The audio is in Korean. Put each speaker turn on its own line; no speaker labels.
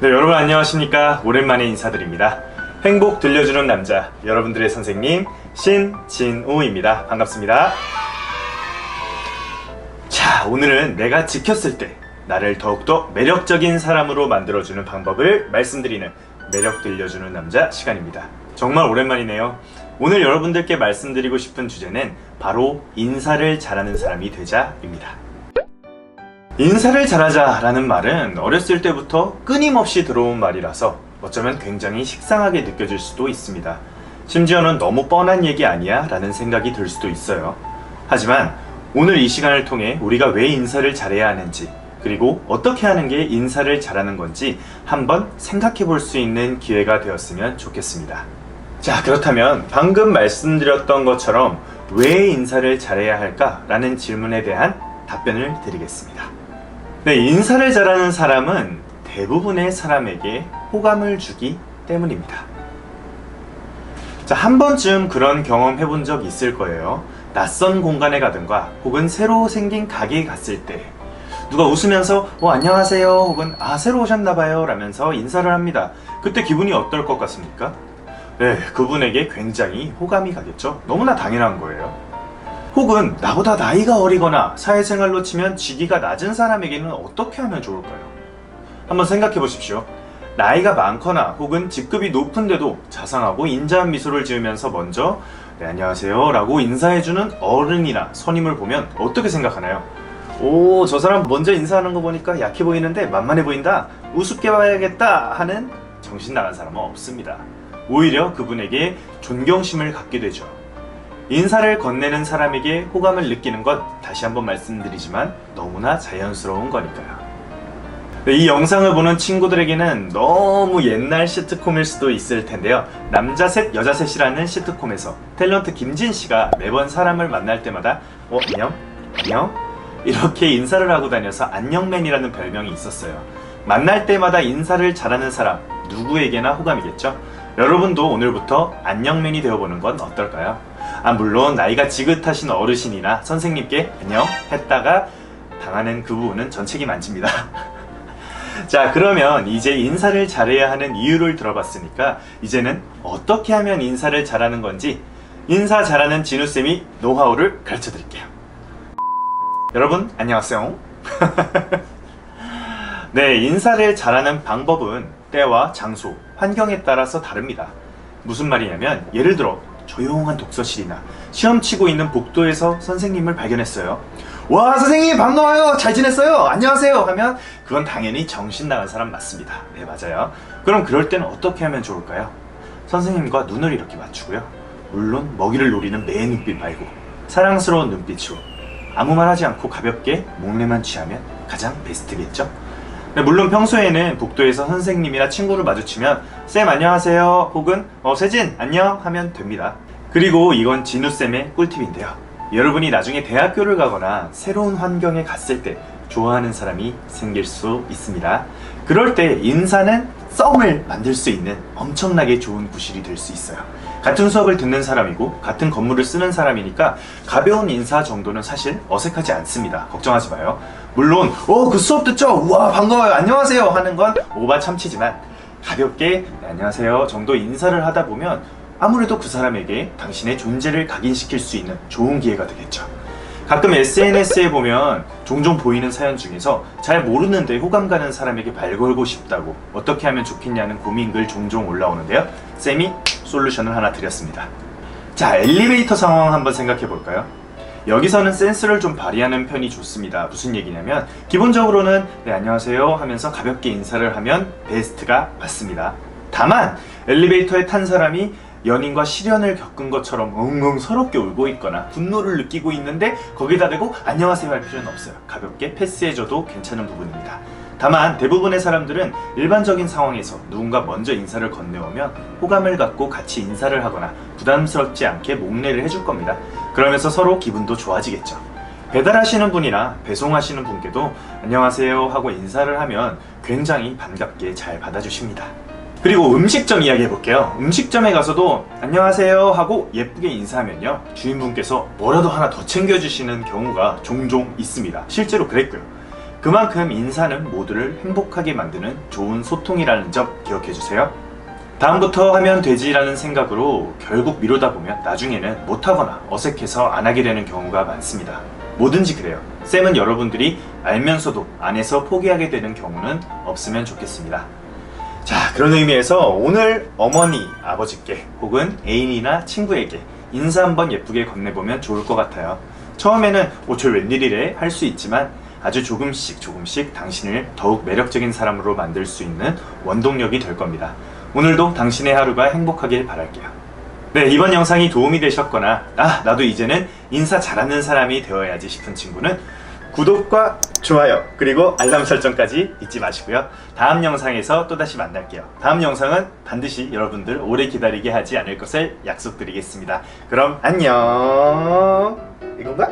네, 여러분 안녕하십니까? 오랜만에 인사드립니다. 행복 들려주는 남자, 여러분들의 선생님 신진우입니다. 반갑습니다. 자, 오늘은 내가 지켰을 때 나를 더욱더 매력적인 사람으로 만들어주는 방법을 말씀드리는 매력 들려주는 남자 시간입니다. 정말 오랜만이네요. 오늘 여러분들께 말씀드리고 싶은 주제는 바로 인사를 잘하는 사람이 되자입니다. 인사를 잘하자 라는 말은 어렸을 때부터 끊임없이 들어온 말이라서 어쩌면 굉장히 식상하게 느껴질 수도 있습니다. 심지어는 너무 뻔한 얘기 아니야? 라는 생각이 들 수도 있어요. 하지만 오늘 이 시간을 통해 우리가 왜 인사를 잘해야 하는지, 그리고 어떻게 하는 게 인사를 잘하는 건지 한번 생각해 볼 수 있는 기회가 되었으면 좋겠습니다. 자, 그렇다면 방금 말씀드렸던 것처럼 왜 인사를 잘해야 할까? 라는 질문에 대한 답변을 드리겠습니다. 네, 인사를 잘하는 사람은 대부분의 사람에게 호감을 주기 때문입니다. 자, 한 번쯤 그런 경험 해본 적 있을 거예요. 낯선 공간에 가든가 혹은 새로 생긴 가게에 갔을 때 누가 웃으면서 안녕하세요 혹은 새로 오셨나봐요 라면서 인사를 합니다. 그때 기분이 어떨 것 같습니까? 네, 그분에게 굉장히 호감이 가겠죠. 너무나 당연한 거예요. 혹은 나보다 나이가 어리거나 사회생활로 치면 직위가 낮은 사람에게는 어떻게 하면 좋을까요? 한번 생각해 보십시오. 나이가 많거나 혹은 직급이 높은데도 자상하고 인자한 미소를 지으면서 먼저 네, 안녕하세요 라고 인사해주는 어른이나 선임을 보면 어떻게 생각하나요? 오, 저 사람 먼저 인사하는 거 보니까 약해 보이는데 만만해 보인다, 우습게 봐야겠다 하는 정신 나간 사람은 없습니다. 오히려 그분에게 존경심을 갖게 되죠. 인사를 건네는 사람에게 호감을 느끼는 것, 다시 한번 말씀드리지만 너무나 자연스러운 거니까요. 네, 이 영상을 보는 친구들에게는 너무 옛날 시트콤일 수도 있을 텐데요. 남자 셋 여자 셋이라는 시트콤에서 탤런트 김진씨가 매번 사람을 만날 때마다 안녕? 안녕? 이렇게 인사를 하고 다녀서 안녕맨이라는 별명이 있었어요. 만날 때마다 인사를 잘하는 사람, 누구에게나 호감이겠죠? 여러분도 오늘부터 안녕맨이 되어보는 건 어떨까요? 물론 나이가 지긋하신 어르신이나 선생님께 안녕 했다가 당하는 그 부분은 전 책임 안 집니다. 자, 그러면 이제 인사를 잘해야 하는 이유를 들어봤으니까 이제는 어떻게 하면 인사를 잘하는 건지 인사 잘하는 진우쌤이 노하우를 가르쳐 드릴게요. 여러분 안녕하세요. 네, 인사를 잘하는 방법은 때와 장소, 환경에 따라서 다릅니다. 무슨 말이냐면 예를 들어 조용한 독서실이나 시험 치고 있는 복도에서 선생님을 발견했어요. 와, 선생님 반가워요, 잘 지냈어요, 안녕하세요 하면 그건 당연히 정신 나간 사람 맞습니다. 네, 맞아요. 그럼 그럴 때는 어떻게 하면 좋을까요? 선생님과 눈을 이렇게 맞추고요, 물론 먹이를 노리는 매의 눈빛 말고 사랑스러운 눈빛으로 아무 말 하지 않고 가볍게 목례만 취하면 가장 베스트겠죠? 물론 평소에는 복도에서 선생님이나 친구를 마주치면 쌤 안녕하세요 혹은 세진 안녕 하면 됩니다. 그리고 이건 진우쌤의 꿀팁인데요. 여러분이 나중에 대학교를 가거나 새로운 환경에 갔을 때 좋아하는 사람이 생길 수 있습니다. 그럴 때 인사는 썸을 만들 수 있는 엄청나게 좋은 구실이 될 수 있어요. 같은 수업을 듣는 사람이고 같은 건물을 쓰는 사람이니까 가벼운 인사 정도는 사실 어색하지 않습니다. 걱정하지 마요. 물론 그 수업 듣죠? 우와 반가워요, 안녕하세요 하는 건 오바 참치지만 가볍게 네, 안녕하세요 정도 인사를 하다 보면 아무래도 그 사람에게 당신의 존재를 각인시킬 수 있는 좋은 기회가 되겠죠. 가끔 SNS에 보면 종종 보이는 사연 중에서 잘 모르는데 호감 가는 사람에게 발 걸고 싶다고 어떻게 하면 좋겠냐는 고민글 종종 올라오는데요. 쌤이 솔루션을 하나 드렸습니다. 자, 엘리베이터 상황 한번 생각해 볼까요? 여기서는 센스를 좀 발휘하는 편이 좋습니다. 무슨 얘기냐면 기본적으로는 네 안녕하세요 하면서 가볍게 인사를 하면 베스트가 맞습니다. 다만 엘리베이터에 탄 사람이 연인과 시련을 겪은 것처럼 엉엉 서럽게 울고 있거나 분노를 느끼고 있는데 거기다 대고 안녕하세요 할 필요는 없어요. 가볍게 패스해줘도 괜찮은 부분입니다. 다만 대부분의 사람들은 일반적인 상황에서 누군가 먼저 인사를 건네오면 호감을 갖고 같이 인사를 하거나 부담스럽지 않게 목례를 해줄 겁니다. 그러면서 서로 기분도 좋아지겠죠. 배달하시는 분이나 배송하시는 분께도 안녕하세요 하고 인사를 하면 굉장히 반갑게 잘 받아주십니다. 그리고 음식점 이야기 해볼게요. 음식점에 가서도 안녕하세요 하고 예쁘게 인사하면요, 주인분께서 뭐라도 하나 더 챙겨주시는 경우가 종종 있습니다. 실제로 그랬고요. 그만큼 인사는 모두를 행복하게 만드는 좋은 소통이라는 점 기억해주세요. 다음부터 하면 되지라는 생각으로 결국 미루다 보면 나중에는 못하거나 어색해서 안 하게 되는 경우가 많습니다. 뭐든지 그래요. 쌤은 여러분들이 알면서도 안 해서 포기하게 되는 경우는 없으면 좋겠습니다. 자, 그런 의미에서 오늘 어머니, 아버지께 혹은 애인이나 친구에게 인사 한번 예쁘게 건네보면 좋을 것 같아요. 처음에는 저 웬일이래 할 수 있지만 아주 조금씩 당신을 더욱 매력적인 사람으로 만들 수 있는 원동력이 될 겁니다. 오늘도 당신의 하루가 행복하길 바랄게요. 네, 이번 영상이 도움이 되셨거나 나도 이제는 인사 잘하는 사람이 되어야지 싶은 친구는 구독과 좋아요 그리고 알람 설정까지 잊지 마시고요. 다음 영상에서 또다시 만날게요. 다음 영상은 반드시 여러분들 오래 기다리게 하지 않을 것을 약속드리겠습니다. 그럼 안녕. 이건가?